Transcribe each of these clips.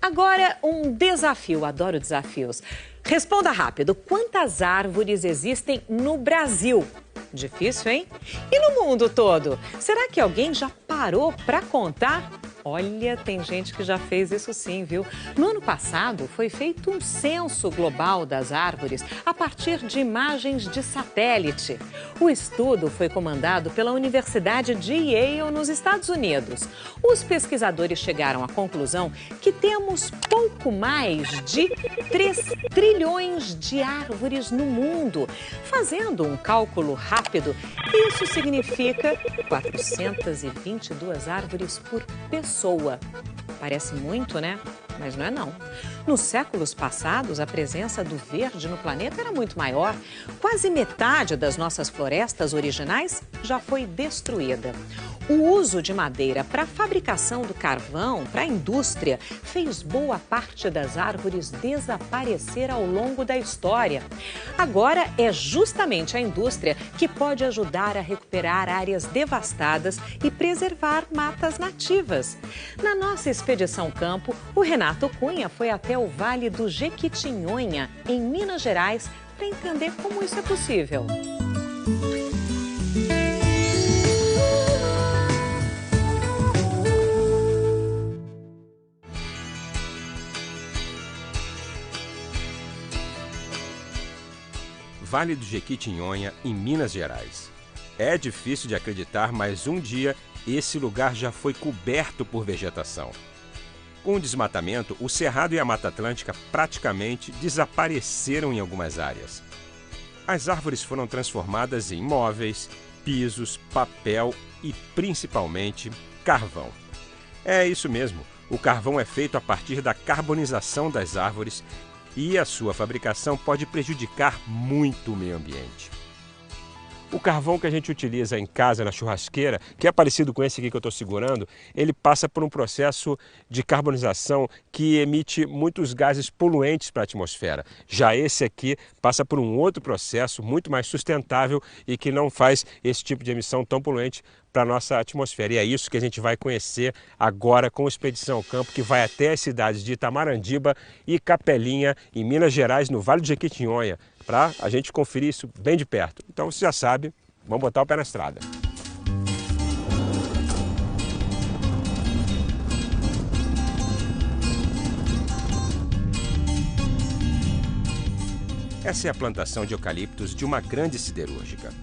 Agora, um desafio. Adoro desafios. Responda rápido. Quantas árvores existem no Brasil? Difícil, hein? E no mundo todo? Será que alguém já parou para contar? Olha, tem gente que já fez isso sim, viu? No ano passado, foi feito um censo global das árvores a partir de imagens de satélite. O estudo foi comandado pela Universidade de Yale, nos Estados Unidos. Os pesquisadores chegaram à conclusão que temos pouco mais de 3 trilhões de árvores no mundo. Fazendo um cálculo rápido, isso significa 422 árvores por pessoa. Parece muito, né? Mas não é não. Nos séculos passados, a presença do verde no planeta era muito maior. Quase metade das nossas florestas originais já foi destruída. O uso de madeira para a fabricação do carvão, para a indústria, fez boa parte das árvores desaparecer ao longo da história. Agora é justamente a indústria que pode ajudar a recuperar áreas devastadas e preservar matas nativas. Na nossa expedição campo, o Renato Cunha foi até o Vale do Jequitinhonha, em Minas Gerais, para entender como isso é possível. Vale do Jequitinhonha, em Minas Gerais. É difícil de acreditar, mas um dia esse lugar já foi coberto por vegetação. Com o desmatamento, o Cerrado e a Mata Atlântica praticamente desapareceram em algumas áreas. As árvores foram transformadas em móveis, pisos, papel e, principalmente, carvão. É isso mesmo, o carvão é feito a partir da carbonização das árvores e a sua fabricação pode prejudicar muito o meio ambiente. O carvão que a gente utiliza em casa, na churrasqueira, que é parecido com esse aqui que eu estou segurando, ele passa por um processo de carbonização que emite muitos gases poluentes para a atmosfera. Já esse aqui passa por um outro processo muito mais sustentável e que não faz esse tipo de emissão tão poluente para a nossa atmosfera. E é isso que a gente vai conhecer agora com a Expedição ao Campo, que vai até as cidades de Itamarandiba e Capelinha, em Minas Gerais, no Vale do Jequitinhonha, para a gente conferir isso bem de perto. Então você já sabe, vamos botar o pé na estrada. Essa é a plantação de eucaliptos de uma grande siderúrgica.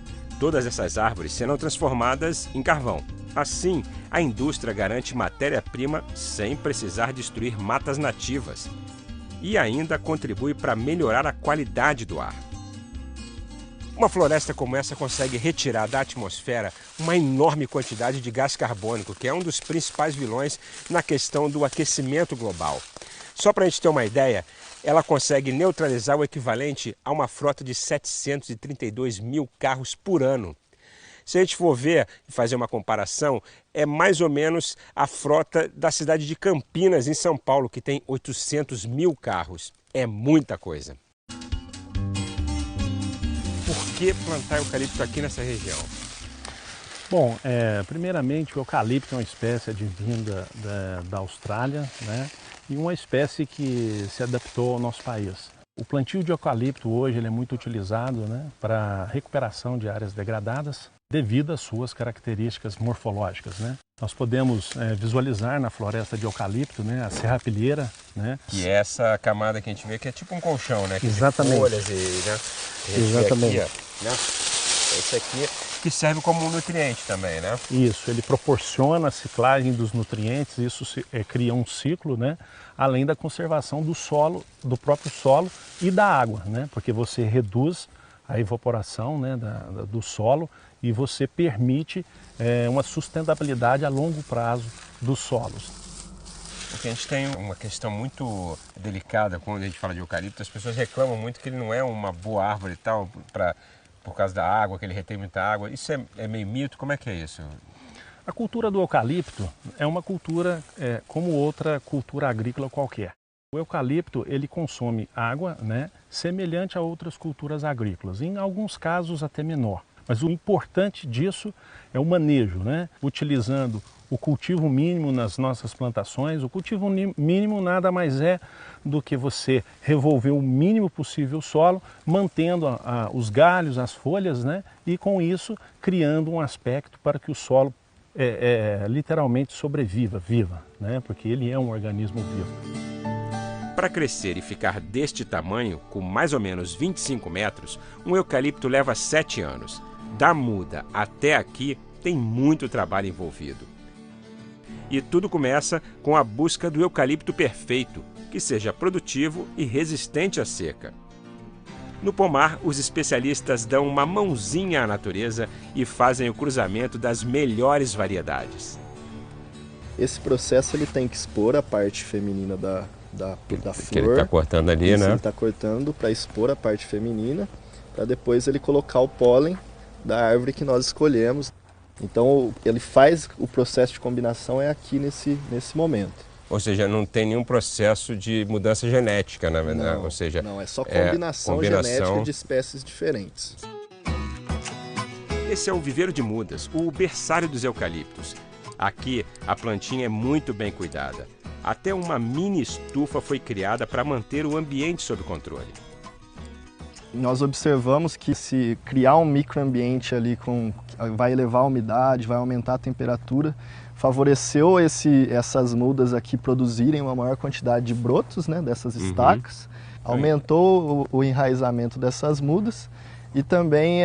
Todas essas árvores serão transformadas em carvão. Assim, a indústria garante matéria-prima sem precisar destruir matas nativas. E ainda contribui para melhorar a qualidade do ar. Uma floresta como essa consegue retirar da atmosfera uma enorme quantidade de gás carbônico, que é um dos principais vilões na questão do aquecimento global. Só para a gente ter uma ideia, ela consegue neutralizar o equivalente a uma frota de 732 mil carros por ano. Se a gente for ver e fazer uma comparação, é mais ou menos a frota da cidade de Campinas, em São Paulo, que tem 800 mil carros. É muita coisa. Por que plantar eucalipto aqui nessa região? Bom, primeiramente o eucalipto é uma espécie advinda da Austrália, né? E uma espécie que se adaptou ao nosso país. O plantio de eucalipto hoje ele é muito utilizado, né, para recuperação de áreas degradadas devido às suas características morfológicas, né? Nós podemos visualizar na floresta de eucalipto, né, a serrapilheira, né? Que é essa camada que a gente vê que é tipo um colchão, né? Que exatamente. De folhas e, né? Exatamente. Aqui, ó, né? Esse aqui que serve como um nutriente também, né? Isso, ele proporciona a ciclagem dos nutrientes, isso cria um ciclo, né? Além da conservação do solo, do próprio solo e da água, né? Porque você reduz a evaporação, né, do solo e você permite uma sustentabilidade a longo prazo dos solos. Porque a gente tem uma questão muito delicada quando a gente fala de eucalipto, as pessoas reclamam muito que ele não é uma boa árvore e tal, por causa da água, que ele retém muita água. Isso é meio mito? Como é que é isso? A cultura do eucalipto é uma cultura como outra cultura agrícola qualquer. O eucalipto ele consome água, né, semelhante a outras culturas agrícolas, em alguns casos até menor. Mas o importante disso é o manejo, né, utilizando o cultivo mínimo nas nossas plantações. O cultivo mínimo nada mais é do que você revolver o mínimo possível o solo, mantendo os galhos, as folhas, né? E com isso criando um aspecto para que o solo literalmente sobreviva, né? Porque ele é um organismo vivo. Para crescer e ficar deste tamanho, com mais ou menos 25 metros, um eucalipto leva 7 anos. Da muda até aqui tem muito trabalho envolvido. E tudo começa com a busca do eucalipto perfeito, que seja produtivo e resistente à seca. No pomar, os especialistas dão uma mãozinha à natureza e fazem o cruzamento das melhores variedades. Esse processo ele tem que expor a parte feminina da flor. Que ele está cortando ali, né? Ele está cortando para expor a parte feminina, para depois ele colocar o pólen da árvore que nós escolhemos. Então ele faz o processo de combinação aqui nesse momento. Ou seja, não tem nenhum processo de mudança genética, na verdade. Não, ou seja, não, é só combinação genética de espécies diferentes. Esse é o viveiro de mudas, o berçário dos eucaliptos. Aqui a plantinha é muito bem cuidada. Até uma mini estufa foi criada para manter o ambiente sob controle. Nós observamos que se criar um microambiente ali vai elevar a umidade, vai aumentar a temperatura, favoreceu essas mudas aqui produzirem uma maior quantidade de brotos, né, dessas estacas, aumentou o enraizamento dessas mudas e também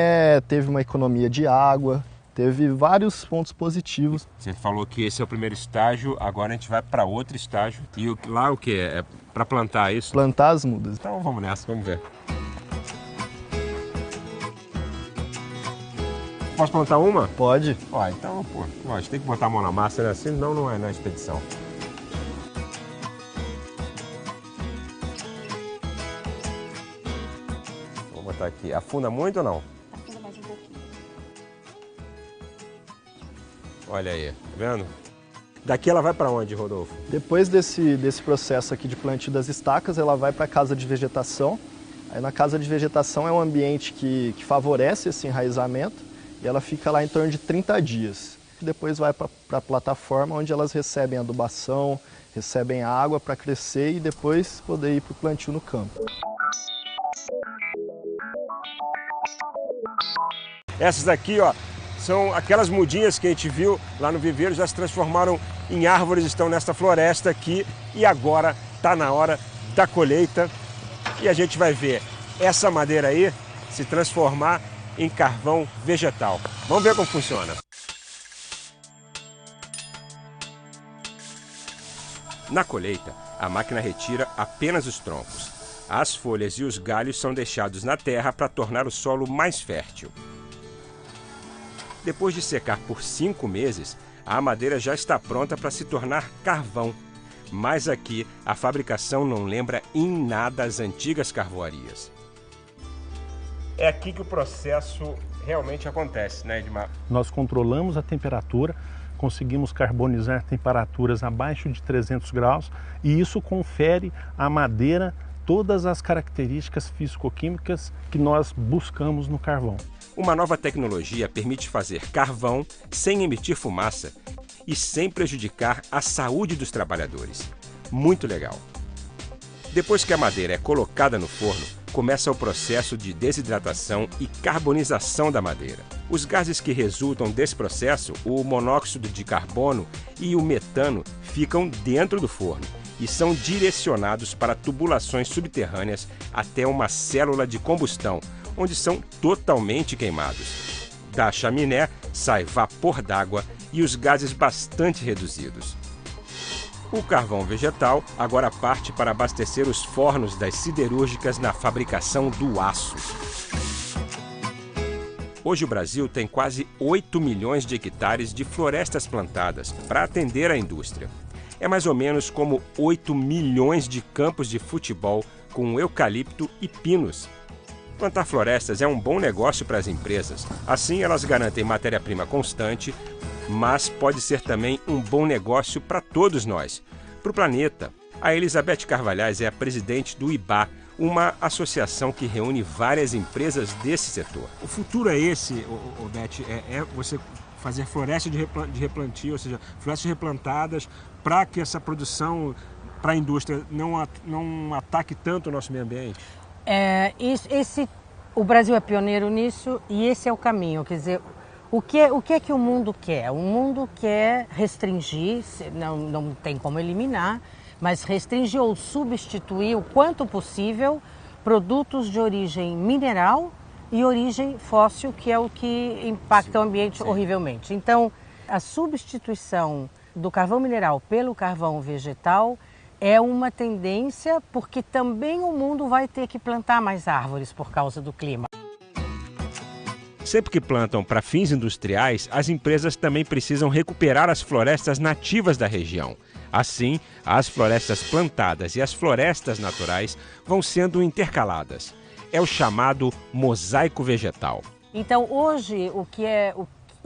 teve uma economia de água, teve vários pontos positivos. Você falou que esse é o primeiro estágio, agora a gente vai para outro estágio. E lá o que? É para plantar isso? Plantar as mudas. Então vamos nessa, vamos ver. Posso plantar uma? Pode. Ó, então, pô, a gente tem que botar a mão na massa, né? Senão não é na expedição. Vou botar aqui. Afunda muito ou não? Afunda mais um pouquinho. Olha aí, tá vendo? Daqui ela vai para onde, Rodolfo? Depois desse processo aqui de plantio das estacas, ela vai para a casa de vegetação. Aí na casa de vegetação é um ambiente que favorece esse enraizamento. E ela fica lá em torno de 30 dias. Depois vai para a plataforma onde elas recebem adubação, recebem água para crescer e depois poder ir para o plantio no campo. Essas aqui, ó, são aquelas mudinhas que a gente viu lá no viveiro, já se transformaram em árvores, estão nesta floresta aqui e agora está na hora da colheita e a gente vai ver essa madeira aí se transformar em carvão vegetal. Vamos ver como funciona. Na colheita, a máquina retira apenas os troncos. As folhas e os galhos são deixados na terra para tornar o solo mais fértil. Depois de secar por 5 meses, a madeira já está pronta para se tornar carvão. Mas aqui, a fabricação não lembra em nada as antigas carvoarias. É aqui que o processo realmente acontece, né, Edmar? Nós controlamos a temperatura, conseguimos carbonizar temperaturas abaixo de 300 graus e isso confere à madeira todas as características físico-químicas que nós buscamos no carvão. Uma nova tecnologia permite fazer carvão sem emitir fumaça e sem prejudicar a saúde dos trabalhadores. Muito legal. Depois que a madeira é colocada no forno, começa o processo de desidratação e carbonização da madeira. Os gases que resultam desse processo, o monóxido de carbono e o metano, ficam dentro do forno e são direcionados para tubulações subterrâneas até uma célula de combustão, onde são totalmente queimados. Da chaminé sai vapor d'água e os gases bastante reduzidos. O carvão vegetal agora parte para abastecer os fornos das siderúrgicas na fabricação do aço. Hoje o Brasil tem quase 8 milhões de hectares de florestas plantadas para atender à indústria. É mais ou menos como 8 milhões de campos de futebol com eucalipto e pinos. Plantar florestas é um bom negócio para as empresas. Assim elas garantem matéria-prima constante, mas pode ser também um bom negócio para todos nós, para o planeta. A Elizabeth Carvalhais é a presidente do IBA, uma associação que reúne várias empresas desse setor. O futuro é esse, Beth, você fazer floresta de replantio, ou seja, florestas replantadas para que essa produção para a indústria não ataque tanto o nosso meio ambiente? O Brasil é pioneiro nisso e esse é o caminho. Quer dizer, o que é que o mundo quer? O mundo quer restringir, não tem como eliminar, mas restringir ou substituir o quanto possível produtos de origem mineral e origem fóssil, que é o que impacta o ambiente horrivelmente. Então, a substituição do carvão mineral pelo carvão vegetal é uma tendência, porque também o mundo vai ter que plantar mais árvores por causa do clima. Sempre que plantam para fins industriais, as empresas também precisam recuperar as florestas nativas da região. Assim, as florestas plantadas e as florestas naturais vão sendo intercaladas. É o chamado mosaico vegetal. Então, hoje, o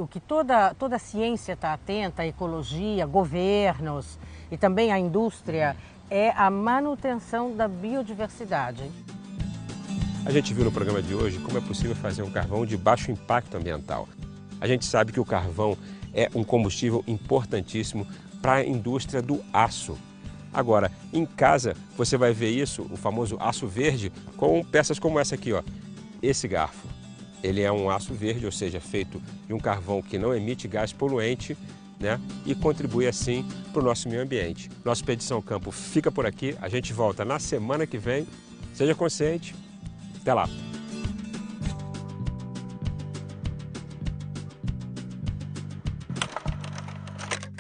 que toda a ciência está atenta, a ecologia, governos e também a indústria, é a manutenção da biodiversidade. A gente viu no programa de hoje como é possível fazer um carvão de baixo impacto ambiental. A gente sabe que o carvão é um combustível importantíssimo para a indústria do aço. Agora, em casa, você vai ver isso, o famoso aço verde, com peças como essa aqui, ó. Esse garfo. Ele é um aço verde, ou seja, feito de um carvão que não emite gás poluente, né? E contribui assim para o nosso meio ambiente. Nossa Expedição Campo fica por aqui, a gente volta na semana que vem. Seja consciente, até lá!